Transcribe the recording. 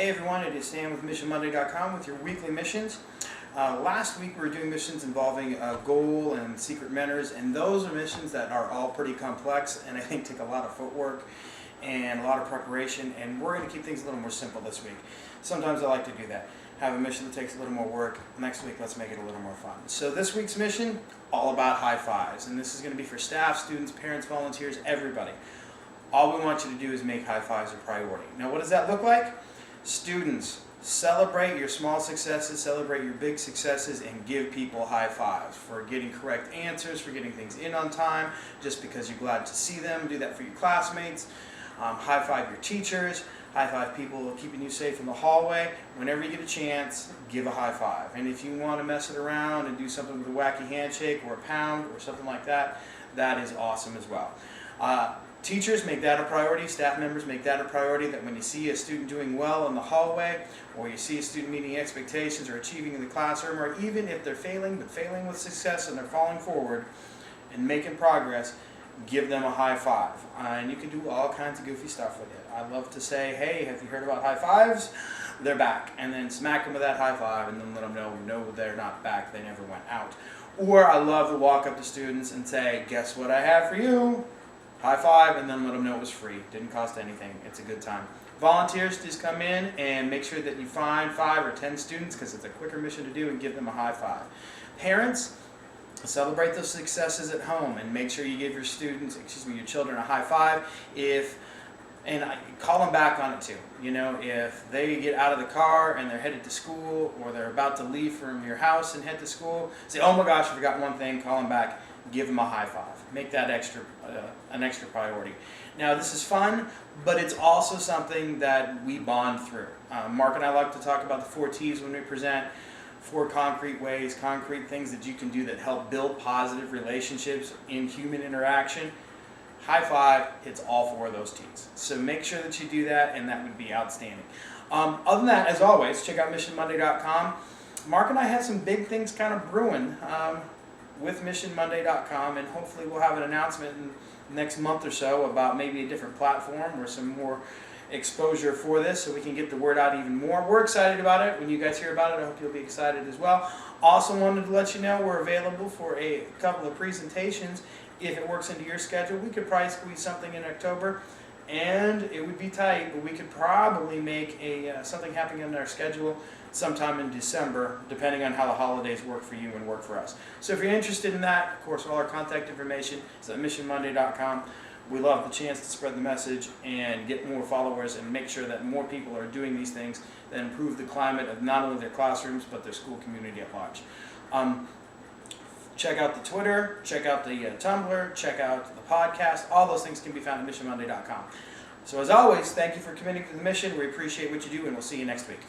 Hey everyone, it is Sam with MissionMonday.com with your weekly missions. Last week we were doing missions involving goal and secret mentors, and those are missions that are all pretty complex and I think take a lot of footwork and a lot of preparation, and we're going to keep things a little more simple this week. Sometimes I like to do that. Have a mission that takes a little more work. Next week, let's make it a little more fun. So this week's mission, all about high fives, and this is going to be for staff, students, parents, volunteers, everybody. All we want you to do is make high fives a priority. Now what does that look like? Students, celebrate your small successes, celebrate your big successes, and give people high fives for getting correct answers, for getting things in on time, just because you're glad to see them. Do that for your classmates. High five your teachers. High five people keeping you safe in the hallway. Whenever you get a chance, give a high five. And if you want to mess it around and do something with a wacky handshake or a pound or something like that, that is awesome as well. Teachers, make that a priority. Staff members, make that a priority, that when you see a student doing well in the hallway, or you see a student meeting expectations or achieving in the classroom, or even if they're failing, but failing with success and they're falling forward and making progress, give them a high five. And you can do all kinds of goofy stuff with it. I love to say, hey, have you heard about high fives? They're back. And then smack them with that high five and then let them know, no, they're not back. They never went out. Or I love to walk up to students and say, guess what I have for you? High five, and then let them know it was free. Didn't cost anything. It's a good time. Volunteers, just come in and make sure that you find 5 or 10 students, because it's a quicker mission to do, and give them a high five. Parents, celebrate those successes at home and make sure you give your students, your children a high five. And call them back on it too. You know, if they get out of the car and they're headed to school, or they're about to leave from your house and head to school, say, oh my gosh, I forgot one thing, call them back, give them a high five. Make that an extra priority. Now this is fun, but it's also something that we bond through. Mark and I like to talk about the 4 T's when we present. 4 concrete ways, concrete things that you can do that help build positive relationships in human interaction. High five hits all 4 of those T's. So make sure that you do that, and that would be outstanding. Other than that, as always, check out MissionMonday.com. Mark and I have some big things kind of brewing with MissionMonday.com, and hopefully we'll have an announcement in the next month or so about maybe a different platform or some more exposure for this, so we can get the word out even more. We're excited about it. When you guys hear about it, I hope you'll be excited as well. Also wanted to let you know we're available for a couple of presentations. If it works into your schedule, we could probably squeeze something in October, and it would be tight, but we could probably make something happen in our schedule sometime in December, depending on how the holidays work for you and work for us. So if you're interested in that, of course, all our contact information is at MissionMonday.com. We love the chance to spread the message and get more followers and make sure that more people are doing these things that improve the climate of not only their classrooms, but their school community at large. Check out the Twitter, check out the Tumblr, check out the podcast. All those things can be found at MissionMonday.com. So as always, thank you for committing to the mission. We appreciate what you do, and we'll see you next week.